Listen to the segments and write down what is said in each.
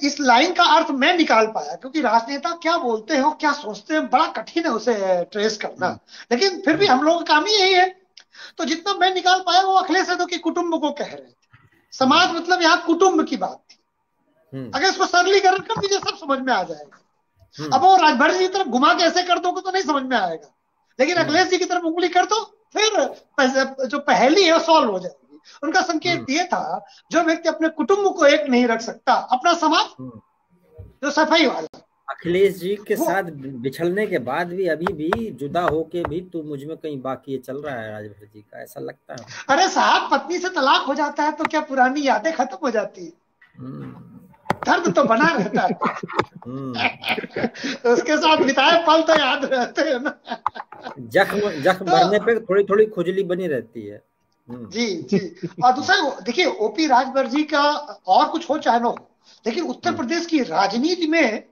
इस लाइन का अर्थ मैं निकाल पाया, क्योंकि राजनेता क्या बोलते हो क्या सोचते हैं बड़ा कठिन है उसे ट्रेस करना, लेकिन फिर भी हम लोगों का काम ही यही है। तो जितना मैं निकाल पाया वो अखिलेश यादव के कुटुंब को कह रहे थे। समाज मतलब यहाँ कुटुंब की बात थी। अगर इसको सरलीकरण कर दीजिए सब समझ में आ जाएगा। अब वो राजभर जी की तरफ घुमा के ऐसे कर दोगे तो नहीं समझ में आएगा, लेकिन अखिलेश जी की तरफ उंगली कर दो फिर जो पहेली है वो सॉल्व हो जाएगी। उनका संकेत ये था, जो व्यक्ति अपने कुटुंब को एक नहीं रख सकता, अपना समाज जो सफाई वाला। अखिलेश जी के साथ बिछड़ने के बाद भी अभी भी जुदा होके भी तो मुझ में कहीं बाकी चल रहा है राजभर जी का, ऐसा लगता है। अरे साहब, पत्नी से तलाक हो जाता है तो क्या पुरानी यादें खत्म हो जाती है? दर्द तो बना रहता है। उसके साथ बिताए पल तो याद रहते हैं ना। जख्म भरने पे थोड़ी थोड़ी खुजली बनी रहती है। जी जी। और दूसरा देखिए, ओपी राजभर जी का और कुछ हो चाहे ना हो, लेकिन उत्तर प्रदेश की राजनीति में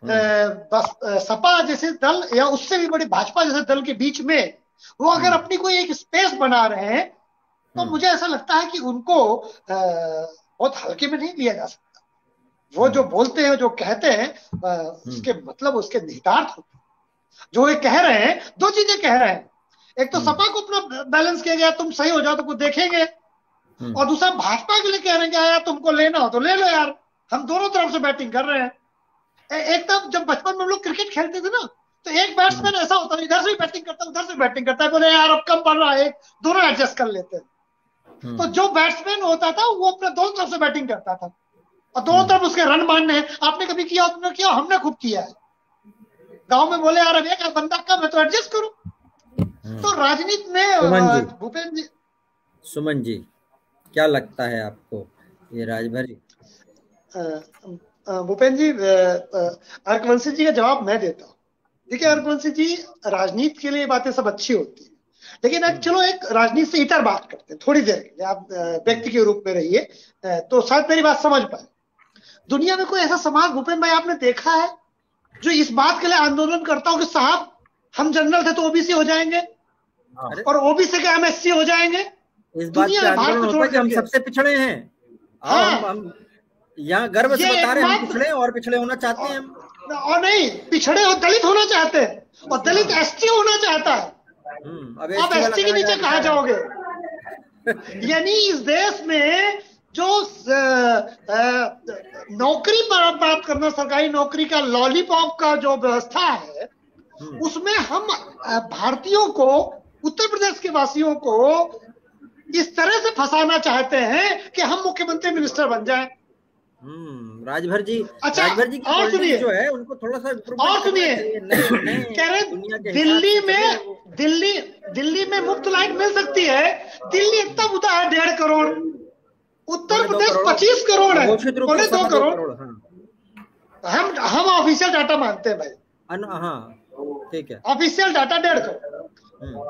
बस सपा जैसे दल या उससे भी बड़े भाजपा जैसे दल के बीच में वो अगर अपनी कोई एक स्पेस बना रहे हैं तो मुझे ऐसा लगता है कि उनको बहुत हल्के में नहीं लिया जा सकता। वो जो बोलते हैं, जो कहते हैं, उसके मतलब उसके निहितार्थ होते हैं। जो ये कह रहे हैं, दो चीजें कह रहे हैं, एक तो सपा को अपना बैलेंस किया गया, तुम सही हो जाओ तो कुछ देखेंगे, और दूसरा भाजपा के लिए कह रहे हैं कि यार तुमको लेना हो तो ले लो यार, हम दोनों तरफ से बैटिंग कर रहे हैं। एक तब जब बचपन में हम लोग क्रिकेट खेलते थे ना, तो एक बैट्समैन ऐसा होता है इधर से भी बैटिंग करता है उधर से बैटिंग करता है, बोले यार अब कम पड़ रहा है, दोनों एडजस्ट कर लेते हैं। तो जो बैट्समैन होता था वो अपने दोनों तरफ से बैटिंग करता था और दोनों तरफ उसके रन मारने हैं। आपने कभी किया, तुमने किया, हमने खूब किया है। गांव में बोले यार अब एक बंदा कम है तो एडजस्ट करो। तो राजनीति में भूपेंद्र जी, सुमन जी क्या लगता है आपको ये राजभर जी? भूपेंद्र जी, अर्कवंशी जी का जवाब मैं देता हूँ। देखिए अर्कवंशी जी, राजनीति के लिए बातें सब अच्छी होती है, लेकिन अब चलो एक राजनीति से इतर बात करते हैं थोड़ी देर के लिए। आप व्यक्ति के रूप में रहिए तो शायद मेरी बात समझ पाए। दुनिया में कोई ऐसा समाज भूपेंद्र भाई आपने देखा है जो इस बात के लिए आंदोलन करता हो कि साहब हम जनरल थे तो ओबीसी हो जाएंगे और ओबीसी के हम एससी हो जाएंगे? इस बात के आंदोलन होता है कि हम सबसे पिछड़े हैं। हम यहाँ गर्व से बता रहे हैं हम पिछड़े और पिछड़े होना चाहते हैं हम, और नहीं पिछड़े और दलित होना चाहते हैं, और दलित एसटी होना चाहता है। अब एसटी के नीचे कहा जाओगे? यानी इस देश में जो नौकरी पर बात करना, सरकारी नौकरी का लॉलीपॉप का जो व्यवस्था है, उसमें हम भारतीयों को, उत्तर प्रदेश के वासियों को इस तरह से फंसाना चाहते हैं कि हम मुख्यमंत्री मिनिस्टर बन जाएं। राजभर जी, अच्छा, राजभर जी की पॉलिटिक्स जो है उनको थोड़ा सा और सुनिए, कह रहे दिल्ली में मुफ्त लाइट मिल सकती है। दिल्ली इतना बुरा है 1.5 करोड़, उत्तर प्रदेश 25 करोड़ है, 2.25 करोड़। हम ऑफिशियल डाटा मानते हैं भाई। हाँ ठीक है, official data 1.5 crore.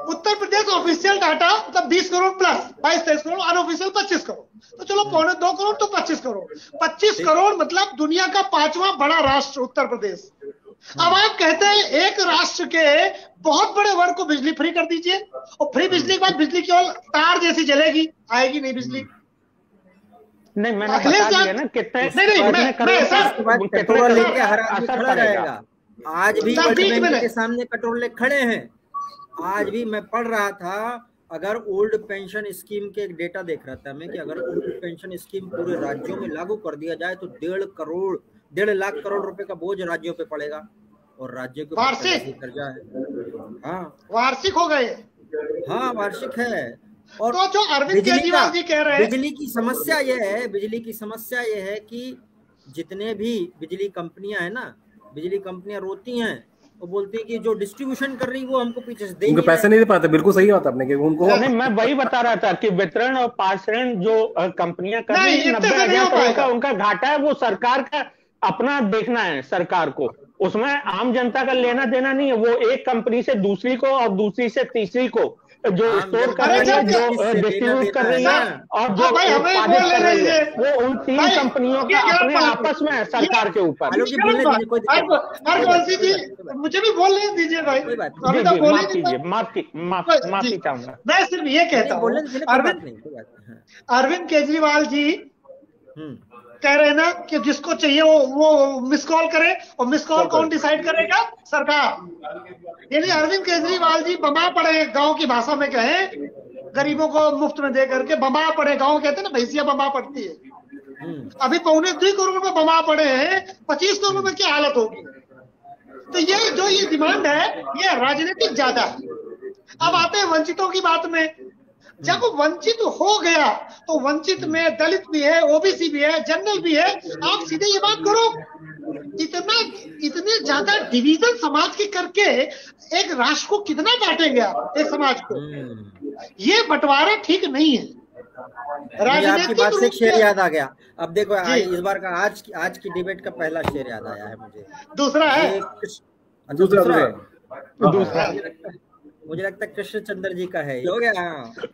Uttar Pradesh official data मतलब 20 करोड़ प्लस 22-23 करोड़, अनऑफिशियल 25 करोड़। तो चलो 2.25 करोड़ तो 25 करोड़, 25 करोड़ मतलब दुनिया का 5वां बड़ा राष्ट्र उत्तर प्रदेश। अब आप कहते हैं एक राष्ट्र के बहुत बड़े वर्ग को बिजली फ्री कर दीजिए, और फ्री बिजली के बाद बिजली केवल तार जैसी जलेगी, आएगी नहीं बिजली। नहीं मैंने बता दिया ना कितने कटोरा लेके हर आदमी खड़ा रहेगा। आज भी के सामने कटोरे खड़े हैं। आज भी मैं पढ़ रहा था, अगर ओल्ड पेंशन स्कीम के एक डेटा देख रहा था मैं कि अगर ओल्ड पेंशन स्कीम पूरे राज्यों में लागू कर दिया जाए तो 1.5 लाख करोड़ रुपए का बोझ राज्यों पे पड़ेगा, और राज्यों के वार्षिक कर्जा है। हाँ वार्षिक हो गए, हाँ वार्षिक है। और तो जो अरविंद केजरीवाल जी कह रहे हैं, बिजली की समस्या ये है कि जितने भी बिजली कंपनियां है ना, बिजली कंपनियां रोती हैं, वो बोलती है कि जो डिस्ट्रीब्यूशन कर रही है वो हमको पीछे से उनको पैसे नहीं दे पाते। बिल्कुल सही बात आपने कि उनको नहीं, मैं वही बता रहा था कि वितरण और पार्षण जो कंपनियां कर रही है 90,000 करोड़ का उनका घाटा है, वो सरकार का अपना देखना है। सरकार को उसमें आम जनता का लेना देना नहीं है। वो एक कंपनी से दूसरी को और दूसरी से तीसरी को जो स्टोर कर रही है, जो डिस्ट्रीब्यूट कर रही है और जो उत्पादित कर रही है, वो उन 3 कंपनियों का अपने आपस में है सरकार के ऊपर। मुझे भी बोलने दीजिए भाई, माफी चाहूंगा। मैं सिर्फ ये कहता हूँ, अरविंद केजरीवाल जी कह रहे हैं ना कि जिसको चाहिए वो मिस कॉल करे, और मिस कॉल कौन डिसाइड करेगा? सरकार। यानी अरविंद केजरीवाल जी बमा पड़े, गांव की भाषा में कहे, गरीबों को मुफ्त में दे करके बमा पड़े, गांव कहते हैं ना भैंसिया बमा पड़ती है, अभी 2.25 करोड़ में बमा पड़े हैं, 25 करोड़ में क्या हालत होगी? तो ये जो ये डिमांड है ये राजनीतिक ज्यादा है। अब आते हैं वंचितों की बात में। जब वंचित हो गया तो वंचित में दलित भी है, ओबीसी भी है, जनरल भी है। आप सीधे ये बात करो, इतने ज्यादा डिवीजन समाज के करके एक राष्ट्र को कितना बांटेंगे आप, एक समाज को? ये बंटवारा ठीक नहीं है। आपकी बात से एक शेर याद आ गया। अब देखो इस बार का आज की डिबेट का पहला शेर याद आया है मुझे। दूसरा है, दूसरा मुझे लगता है कृष्ण चंद्र जी का है, हो गया।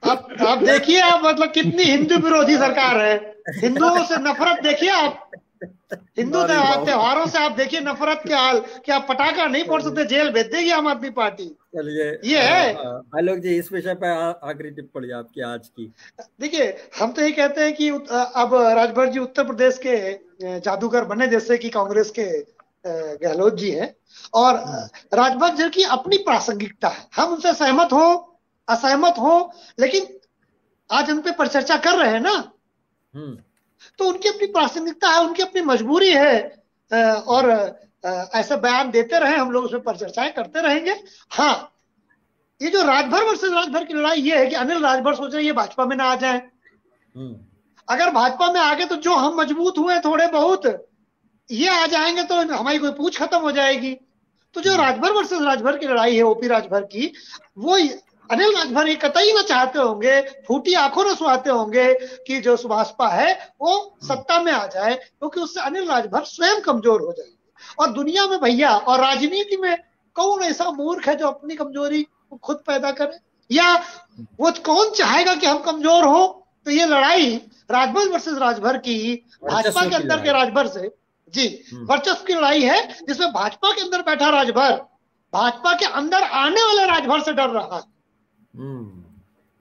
आप देखिए, आप मतलब कितनी हिंदू विरोधी सरकार है। हिंदुओं से नफरत देखिए आप, हिंदू त्योहारों से आप देखिए नफरत के हाल कि आप पटाखा नहीं फोड़ सकते, जेल भेज देगी आम आदमी पार्टी। चलिए ये है आलोक जी, इस विषय पर आखिरी टिप्पणी आपकी आज की। देखिए हम तो ये कहते हैं कि अब राजभर जी उत्तर प्रदेश के जादूगर बने, जैसे कि कांग्रेस के गहलोत जी हैं, और राजभर जी की अपनी प्रासंगिकता है। हम उनसे सहमत हो असहमत हो, लेकिन आज उन पे परिचर्चा कर रहे हैं ना, तो उनकी अपनी प्रासंगिकता है, उनकी अपनी मजबूरी है, और ऐसे बयान देते रहे, हम लोग उसमें परिचर्चाएं करते रहेंगे। हाँ, ये जो राजभर वर्सेस राजभर की लड़ाई ये है कि अनिल राजभर सोच रहे हैं ये भाजपा में ना आ जाए। अगर भाजपा में आ गए तो जो हम मजबूत हुए थोड़े बहुत, ये आ जाएंगे तो हमारी कोई पूछ खत्म हो जाएगी। तो जो राजभर वर्सेस राजभर की लड़ाई है ओपी राजभर की, वो अनिल राजभर ये कतई ना चाहते होंगे, फूटी आंखों न सुहाते होंगे कि जो सुभाषपा है वो सत्ता में आ जाए, क्योंकि उससे अनिल राजभर स्वयं कमजोर हो जाएंगे। और दुनिया में भैया और राजनीति में कौन ऐसा मूर्ख है जो अपनी कमजोरी को खुद पैदा करे, या वो कौन चाहेगा कि हम कमजोर हो? तो ये लड़ाई राजभर वर्सेस राजभर की, भाजपा के अंदर के राजभर से जी वर्चस्व की लड़ाई है, जिसमें भाजपा के अंदर बैठा राजभर भाजपा के अंदर आने वाले राजभर से डर रहा है।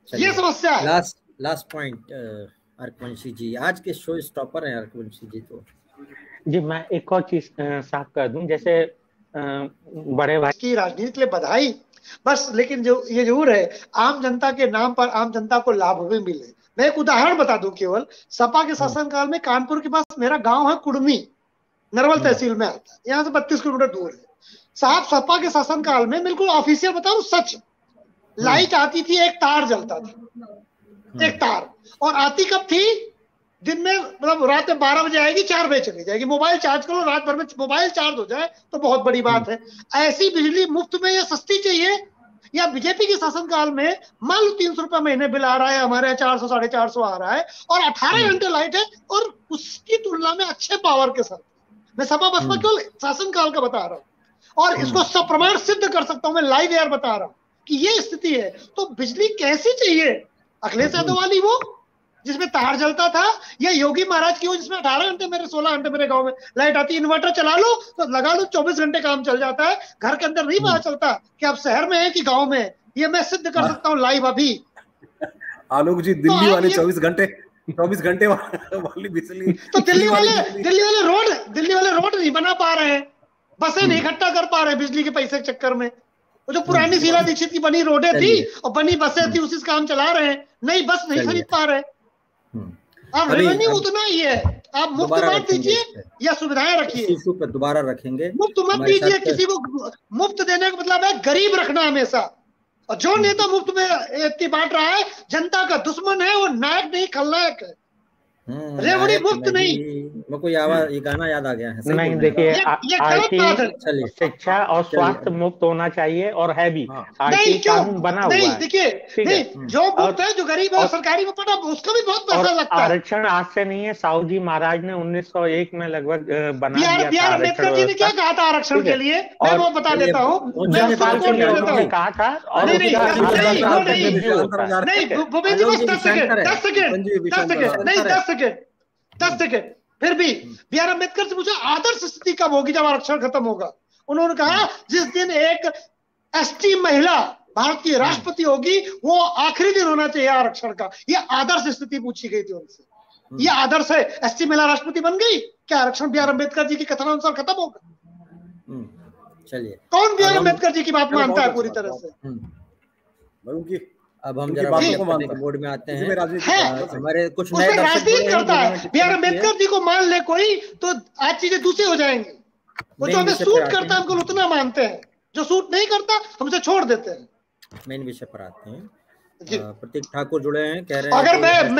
ये समस्या है। लास्ट पॉइंट अर्कवंशी जी, आज के शो स्टॉपर हैं अर्कवंशी जी। तो जी मैं एक और चीज साफ कर दूं, जैसे बड़े भाई की राजनीति के लिए बधाई बस, लेकिन जो ये जरूर है आम जनता के नाम पर आम जनता को लाभ भी मिले। मैं एक उदाहरण बता दूं केवल, सपा के शासनकाल में कानपुर के पास मेरा गांव है कुड़मी, नरवल तहसील में आता है, यहाँ से 32 किलोमीटर दूर है साहब। सपा के शासनकाल में बिल्कुल ऑफिशियल बताऊं सच, लाइट आती थी, एक तार जलता था, एक तार, और आती कब थी? दिन में, मतलब रात में 12 बजे आएगी, 4 बजे चली जाएगी। मोबाइल चार्ज करो, रात भर में मोबाइल चार्ज हो जाए तो बहुत बड़ी बात है। ऐसी बिजली मुफ्त में या सस्ती चाहिए? या बीजेपी के शासनकाल में मान लो 300 रुपए महीने बिल आ रहा है, हमारे यहाँ 400 450 आ रहा है, और 18 घंटे लाइट है, और उसकी तुलना में अच्छे पावर के साथ। मैं सपा बसपा केवल शासनकाल का बता रहा हूँ, और इसको सप्रमाण सिद्ध कर सकता हूँ, मैं लाइव एयर बता रहा हूँ कि ये स्थिति है। तो बिजली कैसी चाहिए? अखिलेश यादव वाली वो जिसमें तार जलता था, या योगी महाराज की वो जिसमें 18 घंटे मेरे 16 घंटे मेरे गांव में लाइट आती, इन्वर्टर चला लो तो लगा लो 24 घंटे काम चल जाता है। घर के अंदर नहीं पता चलता कि आप शहर में है कि गांव में। ये मैं सिद्ध कर सकता हूँ लाइव अभी। आलोक जी, दिल्ली वाले 24 घंटे वाली बिजली, तो दिल्ली वाले रोड नहीं बना पा रहे हैं, बसें नहीं इकट्ठा कर पा रहे हैं बिजली के पैसे के चक्कर में। वो जो पुरानी शीला दीक्षित की बनी रोडें थी और बनी बसें थी, उसी से काम चला रहे हैं। नई बस नहीं खरीद पा रहे। अब रेवेन्यू उतना ही है, आप मुफ्त बांट दीजिए या सुविधाएं रखिए। इशू पे दोबारा रखेंगे, मुफ्त मत दीजिए किसी को। मुफ्त देने का मतलब है गरीब रखना हमेशा। और जो नेता मुफ्त में इतनी बांट रहा है, जनता का दुश्मन है, वो नायक नहीं खलनायक है। रेवड़ी मुफ्त नहीं। मेरे को ये गाना याद आ गया है। नहीं देखिए, शिक्षा और स्वास्थ्य मुफ्त होना चाहिए, और है भी। नहीं कानून बना हुआ है। देखिए जो मुफ्त है, जो गरीब है सरकारी में पढ़ा, उसका भी बहुत पैसा लगता है। आरक्षण आज से नहीं है, साहू जी महाराज ने 1901 में लगभग बना दिया था। बी.आर. अम्बेडकर जी ने क्या कहा था आरक्षण के लिए, मैं वो बता देता हूँ। कहा था, और भूपेंद्र जी बस 10 सेकेंड फिर भी बी.आर. अम्बेडकर से पूछा आदर्श स्थिति कब होगी जब आरक्षण खत्म होगा। उन्होंने कहा जिस दिन एक एसटी महिला भारत की राष्ट्रपति होगी, वो आखिरी दिन होना चाहिए आरक्षण का। ये आदर्श स्थिति पूछी गई थी उनसे। ये आदर्श है। एसटी महिला राष्ट्रपति बन गई, क्या आरक्षण बी आर अम्बेडकर जी की कथनानुसार खत्म होगा? चलिए, कौन बी आर अम्बेडकर जी की बात मानता है पूरी तरह से? अब हम जरा बोर्ड में आते हैं। हमारे कुछ नए राजनीति करता है, बी आर अम्बेडकर जी को मान ले कोई तो आज चीजें दूसरी हो जाएंगी। वो जो हमें सूट करता है हमको उतना मानते हैं, जो सूट नहीं करता हम उसे छोड़ देते हैं। मेन विषय पर आते हैं। प्रतीक ठाकुर जुड़े हैं, कह रहे हैं अगर मैं